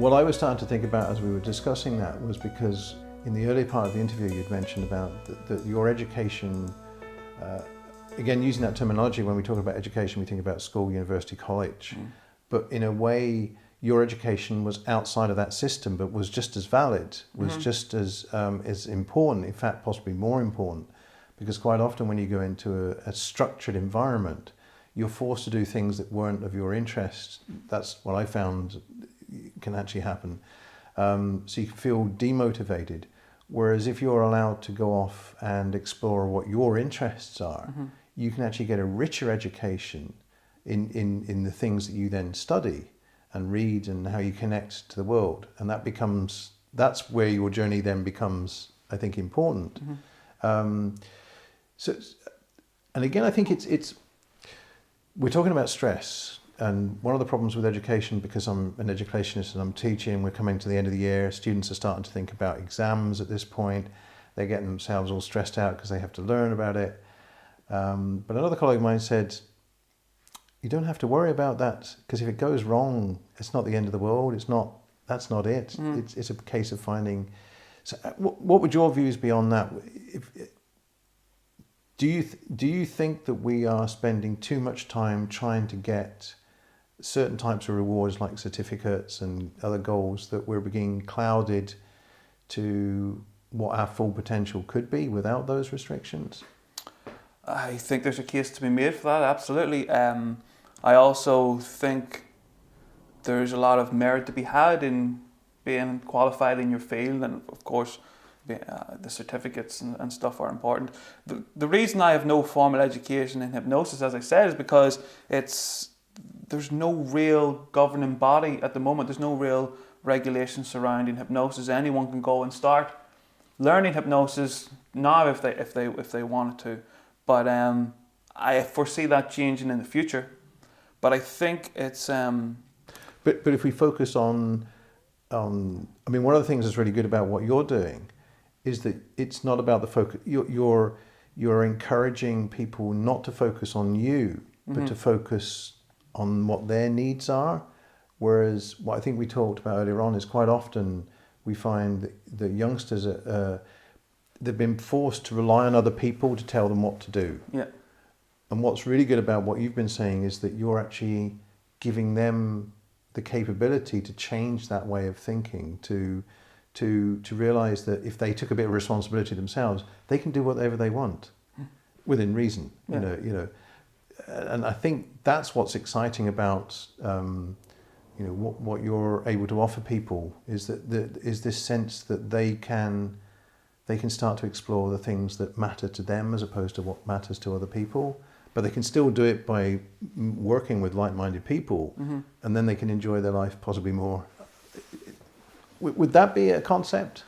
what I was starting to think about as we were discussing that was because in the early part of the interview you'd mentioned about that your education, again using that terminology, when we talk about education we think about school, university, college, but in a way your education was outside of that system but was just as valid, was just as important, in fact possibly more important, because quite often when you go into a structured environment you're forced to do things that weren't of your interest. That's what I found can actually happen. So you can feel demotivated. Whereas if you're allowed to go off and explore what your interests are, you can actually get a richer education in the things that you then study and read and how you connect to the world. And that's where your journey then becomes, I think, important. So, and again, I think we're talking about stress, and one of the problems with education, because I'm an educationist and I'm teaching, we're coming to the end of the year, students are starting to think about exams at this point, they're getting themselves all stressed out because they have to learn about it. But another colleague of mine said, you don't have to worry about that, because if it goes wrong, it's not the end of the world, that's not it. It's a case of finding. So what would your views be on that? Do you think that we are spending too much time trying to get certain types of rewards like certificates and other goals, that we're being clouded to what our full potential could be without those restrictions? I think there's a case to be made for that, absolutely. I also think there's a lot of merit to be had in being qualified in your field, and of course the certificates and stuff are important. The reason I have no formal education in hypnosis, as I said, is because there's no real governing body at the moment. There's no real regulation surrounding hypnosis. Anyone can go and start learning hypnosis now if they wanted to. But I foresee that changing in the future. But I think it's But if we focus on I mean, one of the things that's really good about what you're doing is that it's not about the focus. You're encouraging people not to focus on you, but to focus on what their needs are. Whereas what I think we talked about earlier on is quite often we find that the youngsters they've been forced to rely on other people to tell them what to do. Yeah. And what's really good about what you've been saying is that you're actually giving them the capability to change that way of thinking, to realize that if they took a bit of responsibility themselves, they can do whatever they want within reason. Yeah. You know, and I think that's what's exciting about what you're able to offer people is is this sense that they can start to explore the things that matter to them as opposed to what matters to other people. But they can still do it by working with like-minded people, and then they can enjoy their life possibly more. Would that be a concept?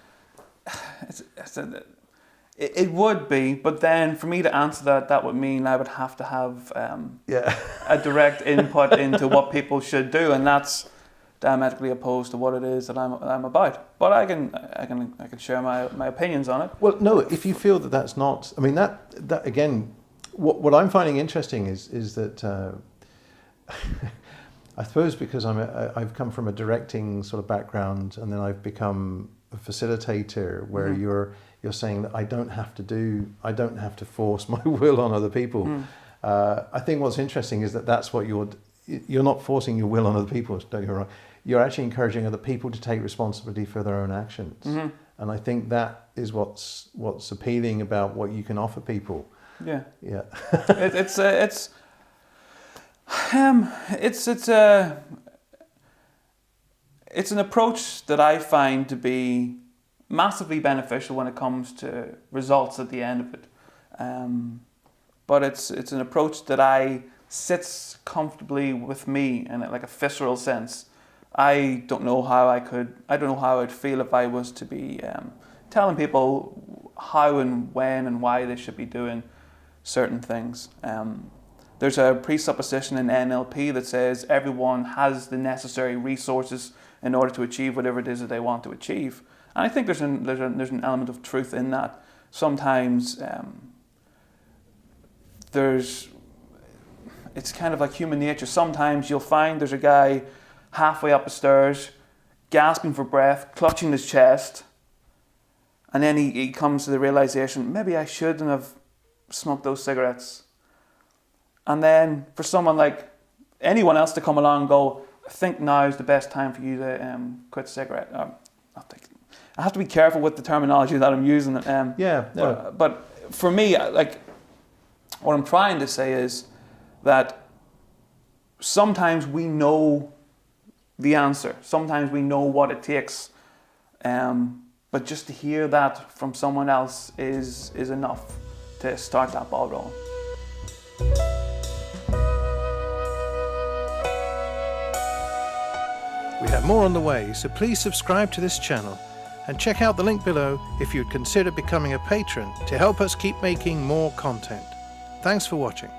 It would be, but then for me to answer that would mean I would have to have a direct input into what people should do, and that's diametrically opposed to what it is that I'm about. But I can share my opinions on it. Well, no, if you feel that that's not, I mean that again. What I'm finding interesting is that I suppose because I've come from a directing sort of background, and then I've become a facilitator where you're saying that I don't have to force my will on other people. I think what's interesting is that that's what you're not forcing your will on other people. Don't get me wrong. You're actually encouraging other people to take responsibility for their own actions, and I think that is what's appealing about what you can offer people. Yeah. It's an approach that I find to be massively beneficial when it comes to results at the end of it. But it's an approach that sits comfortably with me in like a visceral sense. I don't know how I'd feel if I was to be telling people how and when and why they should be doing certain things. There's a presupposition in NLP that says everyone has the necessary resources in order to achieve whatever it is that they want to achieve. And I think there's an element of truth in that. Sometimes it's kind of like human nature. Sometimes you'll find there's a guy halfway up the stairs gasping for breath, clutching his chest. And then he comes to the realization, maybe I shouldn't have smoked those cigarettes. And then for someone like anyone else to come along and go, I think now is the best time for you to quit cigarette. I have to be careful with the terminology that I'm using. But for me, like, what I'm trying to say is that sometimes we know the answer. Sometimes we know what it takes. But just to hear that from someone else is enough to start that ball rolling. We have more on the way, so please subscribe to this channel and check out the link below if you'd consider becoming a patron to help us keep making more content. Thanks for watching.